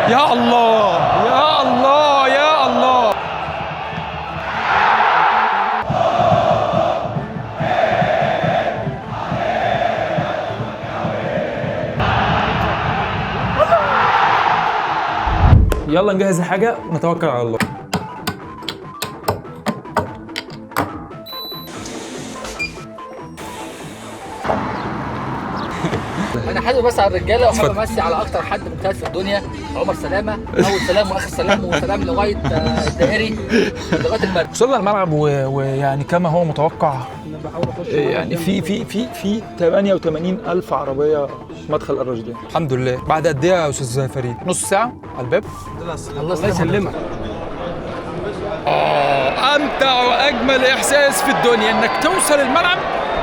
يا الله يا الله يا الله. يلا نجهز الحاجة ونتوكل على الله. انا حابب بس على الرجاله وحابب امسي على اكتر حد ممتاز في الدنيا، عمر سلامه. اول سلام واخر سلام وسلام لغايه الدائري لغايه المركز. وصلنا الملعب ويعني كما هو متوقع يعني في 88,000 عربيه مدخل الرشدين. الحمد لله. بعد قد ايه يا استاذ فريد؟ نص ساعه على الباب. الله يسلمك. امتع واجمل احساس في الدنيا انك توصل الملعب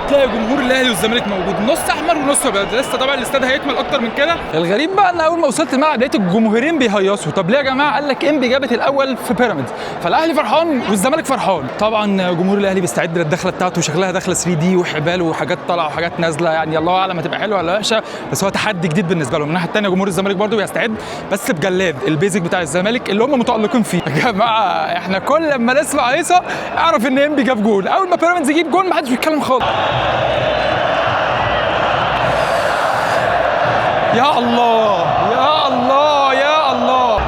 تلاقي جمهور الاهلي والزمالك موجود، نص احمر ونص ابيض. لسه طبعا الاستاد هيكمل اكتر من كده. الغريب بقى ان اول ما وصلت الملعب لقيت الجمهورين بيهيصوا. طب ليه يا جماعه؟ قال لك انبي جابت الاول في بيراميدز، فالاهلي فرحان والزمالك فرحان. طبعا جمهور الاهلي بيستعد للدخله بتاعته، شكلها داخله 3 دي وحبال وحاجات طالعه وحاجات نازله، يعني الله اعلم هتبقى حلوه ولا وحشه، بس هو تحدي جديد بالنسبه لهم. من الناحيه الثانيه جمهور الزمالك برده بيستعد بس بجلاد البيزك بتاع الزمالك اللي هم متالقين فيه. يا جماعه احنا كل لما نسمع هيصه اعرف ان انبي جاب جول، اول ما بيراميدز يجيب جول ما حدش بيتكلم خالص. يا الله يا الله يا الله.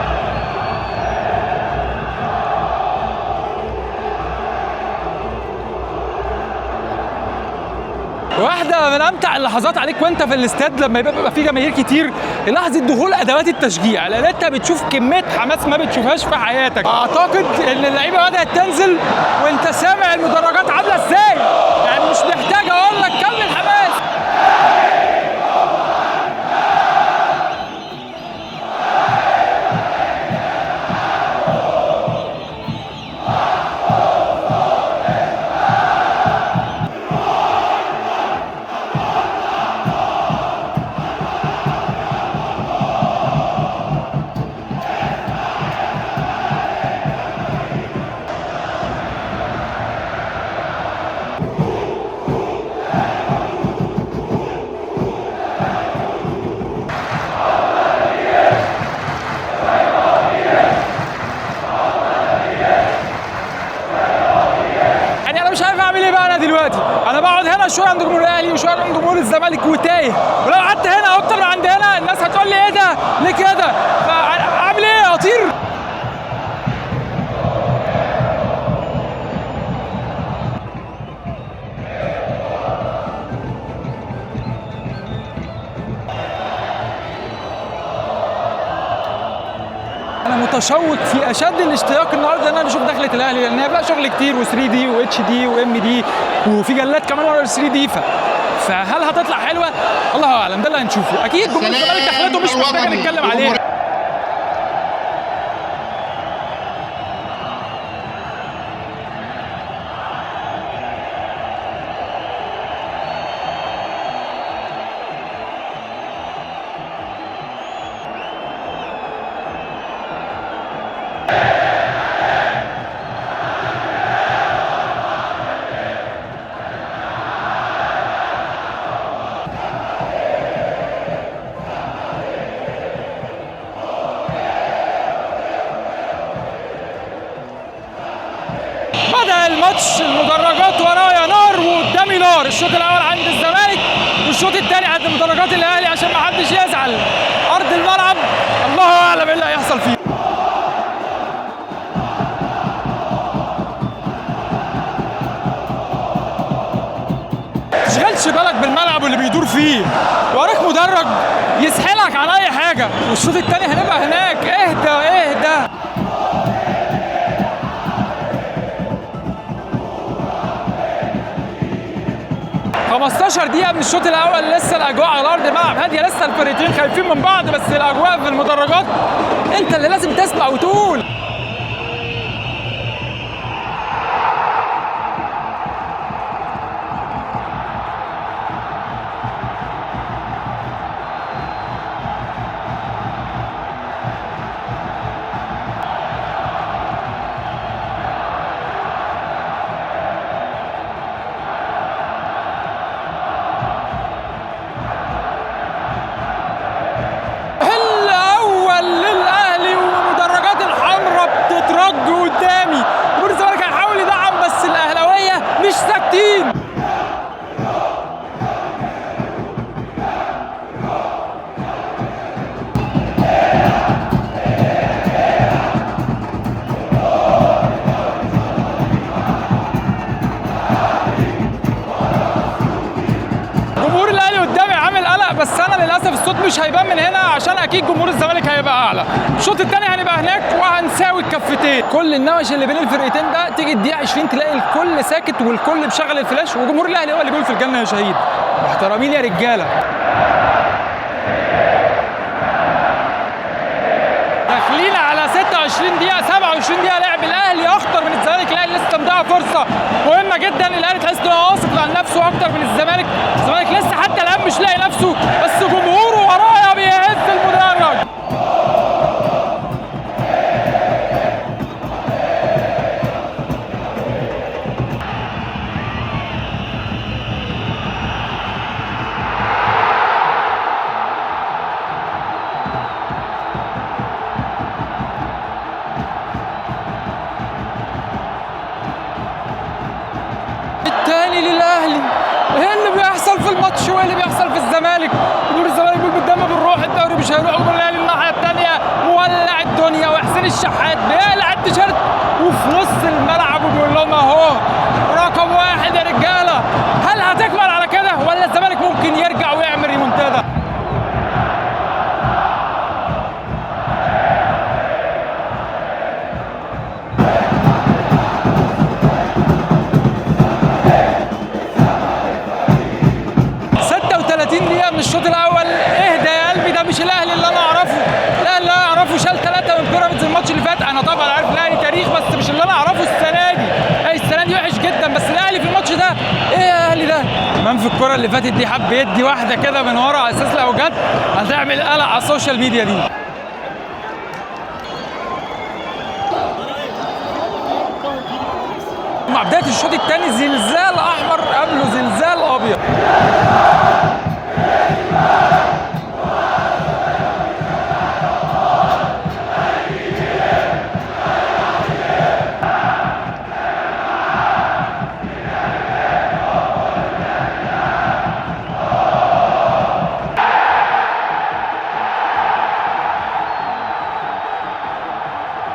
واحدة من أمتع اللحظات عليك وأنت في الاستاد لما يبقى في جماهير كتير، لحظة دخول أدوات التشجيع، لأن أنت بتشوف كمية حماس ما بتشوفهاش في حياتك. أعتقد إن اللعيبة بدأت تنزل وأنت سامع المدرجات عاملة إزاي، يعني مش محتاج أقول لك كم الحماس. انا بقعد هنا شويه عند جمهور الاهلي وشويه عند جمهور الزمالك وتايه، ولو قعدت هنا اكتر من عند هنا الناس هتقول لي ايه ده؟ ليه كده؟ فاعمل ايه؟ اطير؟ انا متشوق في اشد الاشتياق النهارده ان انا اشوف دخله الاهلي، لان هي فيها شغل كتير و3 دي واتش دي وام دي وفي جلات كمان ورا ال 3 دي، فهل هتطلع حلوه؟ الله اعلم، ده اللي هنشوفه. اكيد جمهور الزمالك دخلته مش محتاجه نتكلم عليها. بدأ الماتش، المدرجات ورايا نار وقدامي نار. الشوط الاول عند الزمالك والشوط الثاني عند مدرجات الاهلي عشان ما حدش يزعل. ارض الملعب الله اعلم ايه اللي هيحصل فيه. تشغلش بالك بالملعب واللي بيدور فيه، وراك مدرج يسحلك على اي حاجه، والشوط الثاني هنبقى هناك. اهدى اهدى. 15 دقيقة من الشوط الأول، لسه الأجواء على أرض الملعب هادية، لسه الفريقين خايفين من بعض، بس الأجواء في المدرجات أنت اللي لازم تسمع وتقول. مش هيبان من هنا عشان اكيد جمهور الزمالك هيبقى اعلى. الشوط الثاني هنبقى هناك وهنساوي الكفتين. كل النوش اللي بين الفرقتين ده تيجي الدقيقه 20 تلاقي الكل ساكت والكل بشغل الفلاش، وجمهور الاهلي هو اللي بيقول في الجنه يا شهيد. محترمين يا رجاله. داخلين على 26 دقيقة 27 دقيقة لعب، الأهلي أخطر من الزمالك، الأهلي لسه مضيع فرصة مهمة جدا، الأهلي تحس إنه واثق عن نفسه أكتر من الزمالك، الزمالك لسه حتى الآن مش لاقي نفسه، بس جمهوره ورايا بيهز المدرج. التاني للاهلي. ايه اللي بيحصل في الماتش وايه اللي بيحصل في الزمالك؟ جمهور الزمالك بيقول بالدم بالروح الدوري مش هيروح، جمهور الاهلي الناحيه الثانيه مولع الدنيا، وحسين الشحات بيقلع التيشيرت وفي نص الملعب وبيقول لهم اهو رقم واحد يا رجاله. هل هتكمل على كده ولا الزمالك ممكن يرجع ويعمل ريمونتادا؟ من الشوط الاول. اهدى يا قلبي، ده مش الاهلي اللي انا اعرفه، الاهلي اللي انا اعرفه شال 3 من بيراميدز الماتش اللي فات. انا طبعا عارف الاهلي تاريخ بس مش اللي انا اعرفه السنه دي. اي السنه دي وحش جدا، بس الاهلي في الماتش ده ايه يا اهلي ده؟ كمان في الكره اللي فاتت دي حب يدي واحده كده من ورا على اساس لو جت هتعمل قلق على السوشيال ميديا دي. مع بدايه الشوط الثاني زلزال احمر قبله زلزال ابيض.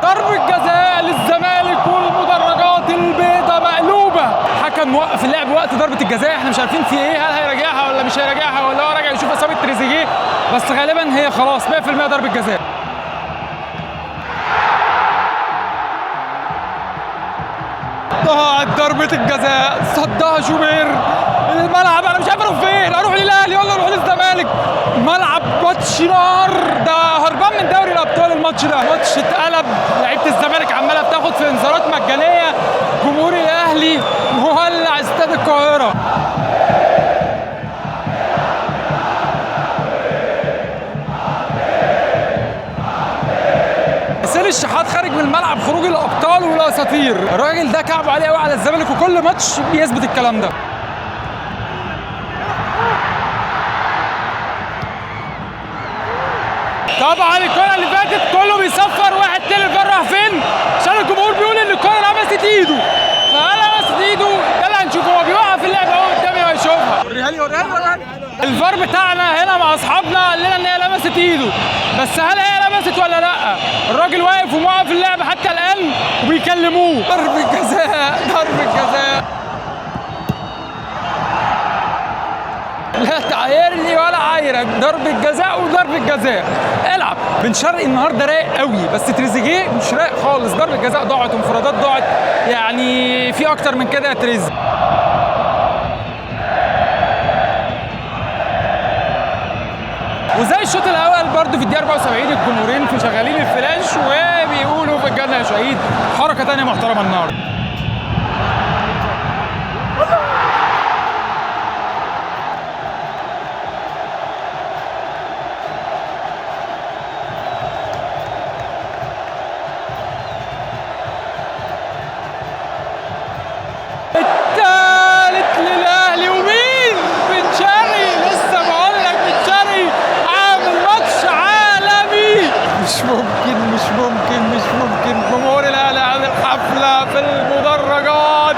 ضربة جزاء للزمالك والمدرجات البيضاء مقلوبة. حكم موقف اللعب وقت ضربة الجزاء، احنا مش عارفين في ايه، هل هيراجعها ولا مش هيراجعها ولا هو راجع يشوف اصابة تريزيجيه، بس غالبا هي خلاص 100% ضربة جزاء. ضاعت ضربة الجزاء، صدها شوبير. الملعب انا مش عارف اروح فين، اروح للاهلي ولا اروح للزمالك؟ ملعب ماتش نار، ده هربان من دوري الابطال الماتش ده. ماتش اتقلب، لعيبه الزمالك عماله بتاخد في انذارات مجانيه، جمهور الاهلي مولع استاد القاهره. حسين الشحات خارج من الملعب خروج الابطال والاساطير، الراجل ده كعبه عالي قوي على الزمالك وكل ماتش بيثبت الكلام ده. طبعا الكره اللي فاتت كله بيصفر، واحد تاني راح فين؟ عشان الجمهور بيقول ان الكره لمست ايده، فهل لمست ايده؟ ده اللي هنشوفه، هو بيوقف اللعبه اهو قدامي وهيشوفها. وريها لي وريها لي. الفار بتاعنا هنا مع اصحابنا قال لنا ان هي لمست ايده، بس هل هي لمست ولا لا؟ الراجل واقف وموقف اللعبه حتى الان وبيكلموه. ضربه جزاء، ضربه جزاء. لا تعايرني ولا عايرك، ضربة جزاء وضربة جزاء. العب. بن شرقي النهارده رايق قوي، بس تريزيجيه مش رايق خالص، ضربة جزاء ضاعت وانفرادات ضاعت، يعني في اكتر من كده يا تريزي. وزي الشوط الاول برضه في الدقيقة 74 الجمهورين في شغالين الفلاش وبيقولوا في الجنة يا شهيد، حركة تانية محترمة النهارده. الثالث للاهلي، ومين؟ بن شرقي، لسه بقول لك بن شرقي عامل ماتش عالمي. مش ممكن مش ممكن مش ممكن، جمهور الاهلي عامل حفله في المدرجات.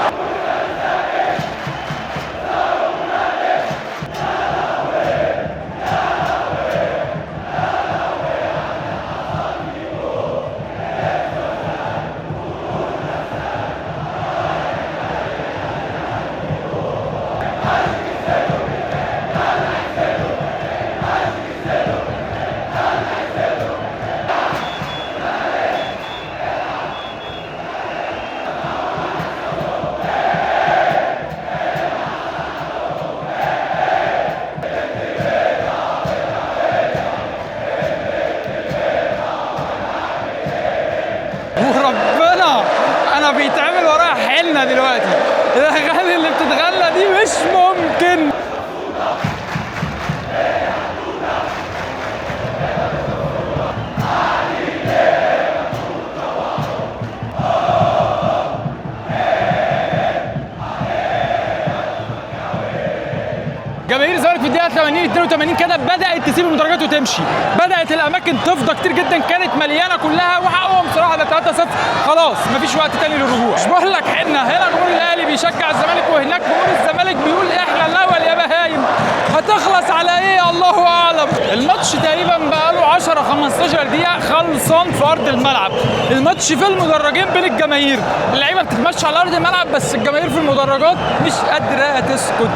انا بيتعمل ورايا حنه دلوقتي. الاغاني اللي بتتغنى دي مش ممكن. جماهير الزمالك في الدقيقه 80 82 كده بدات تسيب المدرجات وتمشي، بدات الاماكن تفضى كتير جدا، كانت مليانه كلها، وحقهم بصراحه ده 3-0 خلاص مفيش وقت تاني للرجوع. مش بقول لك حنا هنا جمهور الاهلي بيشجع الزمالك، وهناك جمهور الزمالك بيقول احنا الاول يا بهايم. هتخلص على ايه الله اعلم. الماتش تقريبا بقاله 10 15 دقيقه خلصان في ارض الملعب، الماتش في المدرجين بين الجماهير، اللعيبه بتتمشى على ارض الملعب بس الجماهير في المدرجات مش قادره تسكت.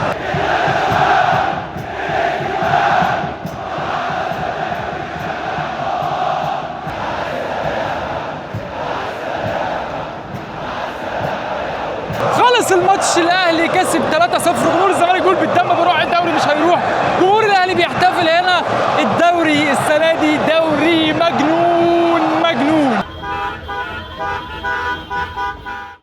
خلص الماتش، الاهلي كسب 3-0. جمهور الزمالك بيقول بالدم بروح، الدوري مش هيروح. جمهور الاهلي بيحتفل هنا، الدوري السنه دي دوري مجنون مجنون.